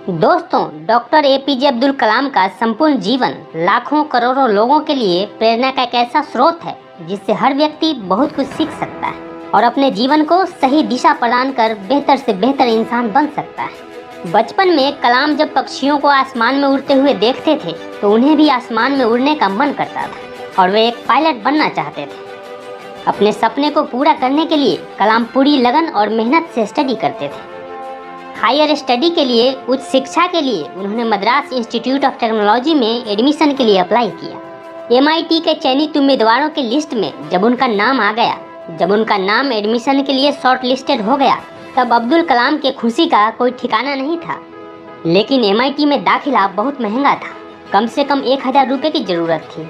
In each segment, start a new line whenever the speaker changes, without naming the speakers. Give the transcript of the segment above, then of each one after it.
दोस्तों, doctor APJ Abdul Kalam का संपूर्ण जीवन लाखों करोड़ों लोगों के लिए प्रेरणा का एक ऐसा स्रोत है जिससे हर व्यक्ति बहुत कुछ सीख सकता है और अपने जीवन को सही दिशा प्रदान कर बेहतर से बेहतर इंसान बन सकता है। बचपन में कलाम जब पक्षियों को आसमान में उड़ते हुए देखते थे तो उन्हें भी आसमान में उड़ने का मन करता था और वे एक पायलट बनना चाहते थे। अपने सपने को पूरा करने के लिए कलाम पूरी लगन और मेहनत से स्टडी करते थे। हायर स्टडी के लिए, उच्च शिक्षा के लिए उन्होंने मद्रास इंस्टीट्यूट ऑफ टेक्नोलॉजी में एडमिशन के लिए अप्लाई किया। MIT के चयनित उम्मीदवारों की लिस्ट में जब उनका नाम एडमिशन के लिए शॉर्ट लिस्टेड हो गया, तब अब्दुल कलाम के खुशी का कोई ठिकाना नहीं था। लेकिन MIT में दाखिला बहुत महंगा था, कम से कम 1000 रुपये की ज़रूरत थी।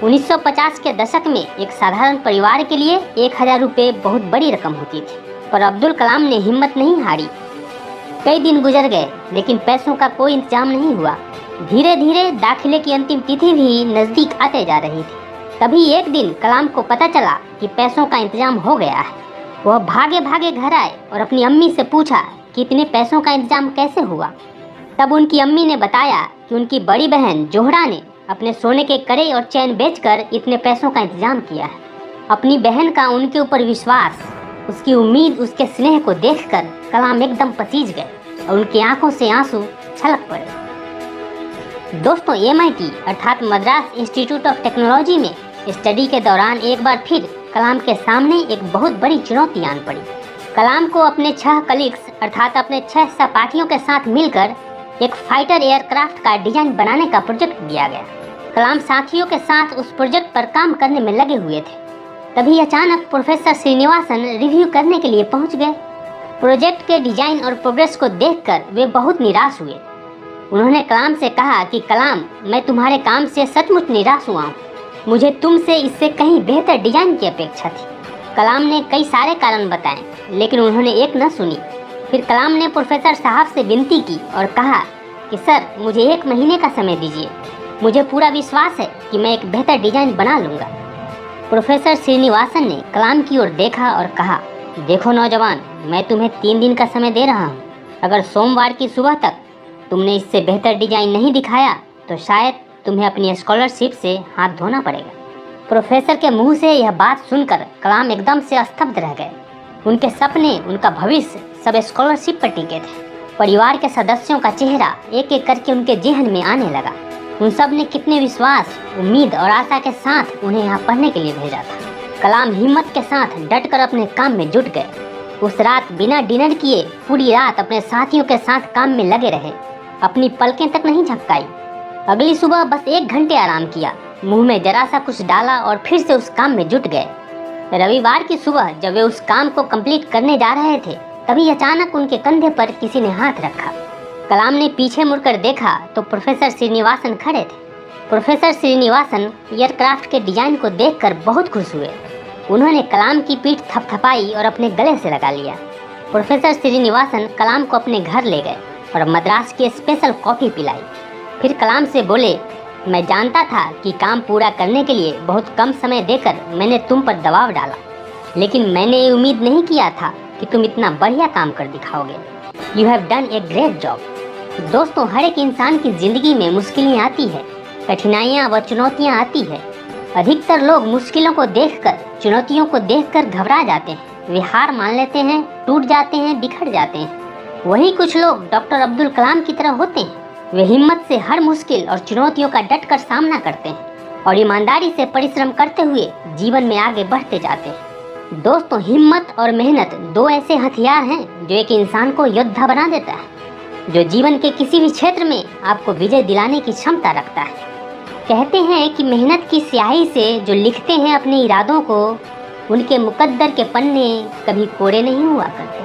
1950 के दशक में एक साधारण परिवार के लिए 1000 रुपये बहुत बड़ी रकम होती थी, पर अब्दुल कलाम ने हिम्मत नहीं हारी। कई दिन गुजर गए लेकिन पैसों का कोई इंतजाम नहीं हुआ। धीरे धीरे दाखिले की अंतिम तिथि भी नज़दीक आते जा रही थी। तभी एक दिन कलाम को पता चला कि पैसों का इंतजाम हो गया है। वह भागे भागे घर आए और अपनी अम्मी से पूछा कि इतने पैसों का इंतजाम कैसे हुआ। तब उनकी अम्मी ने बताया कि उनकी बड़ी बहन जोहरा ने अपने सोने के कड़े और चैन बेचकर इतने पैसों का इंतजाम किया है। अपनी बहन का उनके ऊपर विश्वास, उसकी उम्मीद, उसके स्नेह को देखकर कलाम एकदम पसीज गए और उनकी आंखों से आंसू छलक पड़े। दोस्तों, MIT अर्थात मद्रास इंस्टीट्यूट ऑफ टेक्नोलॉजी में स्टडी के दौरान एक बार फिर कलाम के सामने एक बहुत बड़ी चुनौती आन पड़ी। कलाम को अपने 6 कलीग्स अर्थात अपने 6 सहपाठियों के साथ मिलकर एक फाइटर एयरक्राफ्ट का डिजाइन बनाने का प्रोजेक्ट दिया गया। कलाम साथियों के साथ उस प्रोजेक्ट पर काम करने में लगे हुए थे। तभी अचानक प्रोफेसर श्रीनिवासन रिव्यू करने के लिए पहुंच गए। प्रोजेक्ट के डिजाइन और प्रोग्रेस को देखकर वे बहुत निराश हुए। उन्होंने कलाम से कहा कि कलाम, मैं तुम्हारे काम से सचमुच निराश हुआ हूँ। मुझे तुमसे इससे कहीं बेहतर डिजाइन की अपेक्षा थी। कलाम ने कई सारे कारण बताए लेकिन उन्होंने एक न सुनी। फिर कलाम ने प्रोफेसर साहब से विनती की और कहा कि सर, मुझे 1 महीने का समय दीजिए। मुझे पूरा विश्वास है कि मैं एक बेहतर डिजाइन बना लूँगा। प्रोफेसर श्रीनिवासन ने कलाम की ओर देखा और कहा, देखो नौजवान, मैं तुम्हें 3 दिन का समय दे रहा हूँ। अगर सोमवार की सुबह तक तुमने इससे बेहतर डिजाइन नहीं दिखाया तो शायद तुम्हें अपनी स्कॉलरशिप से हाथ धोना पड़ेगा। प्रोफेसर के मुंह से यह बात सुनकर कलाम एकदम से स्तब्ध रह गए। उनके सपने, उनका भविष्य सब स्कॉलरशिप पर टिके थे। परिवार के सदस्यों का चेहरा एक एक करके उनके जेहन में आने लगा। उन सब ने कितने विश्वास, उम्मीद और आशा के साथ उन्हें यहाँ पढ़ने के लिए भेजा था। कलाम हिम्मत के साथ डटकर अपने काम में जुट गए। उस रात बिना डिनर किए पूरी रात अपने साथियों के साथ काम में लगे रहे। अपनी पलकें तक नहीं झपकाई। अगली सुबह बस 1 घंटे आराम किया, मुंह में जरा सा कुछ डाला और फिर से उस काम में जुट गए। रविवार की सुबह जब वे उस काम को कंप्लीट करने जा रहे थे, तभी अचानक उनके कंधे पर किसी ने हाथ रखा। कलाम ने पीछे मुड़कर देखा तो प्रोफेसर श्रीनिवासन खड़े थे। प्रोफेसर श्रीनिवासन एयरक्राफ्ट के डिजाइन को देखकर बहुत खुश हुए। उन्होंने कलाम की पीठ थपथपाई और अपने गले से लगा लिया। प्रोफेसर श्रीनिवासन कलाम को अपने घर ले गए और मद्रास की स्पेशल कॉफ़ी पिलाई। फिर कलाम से बोले, मैं जानता था कि काम पूरा करने के लिए बहुत कम समय देकर मैंने तुम पर दबाव डाला, लेकिन मैंने ये उम्मीद नहीं किया था कि तुम इतना बढ़िया काम कर दिखाओगे। You have done a great job. दोस्तों, हर एक इंसान की ज़िंदगी में मुश्किलें आती है, कठिनाइयाँ व चुनौतियाँ आती है। अधिकतर लोग मुश्किलों को देखकर, चुनौतियों को देखकर घबरा जाते हैं। वे हार मान लेते हैं, टूट जाते हैं, बिखर जाते हैं। वहीं कुछ लोग डॉक्टर अब्दुल कलाम की तरह होते हैं। वे हिम्मत से हर मुश्किल और चुनौतियों का डटकर सामना करते हैं और ईमानदारी से परिश्रम करते हुए जीवन में आगे बढ़ते जाते हैं। दोस्तों, हिम्मत और मेहनत 2 ऐसे हथियार हैं जो एक इंसान को योद्धा बना देता है, जो जीवन के किसी भी क्षेत्र में आपको विजय दिलाने की क्षमता रखता है। कहते हैं कि मेहनत की स्याही से जो लिखते हैं अपने इरादों को, उनके मुकद्दर के पन्ने कभी कोरे नहीं हुआ करते।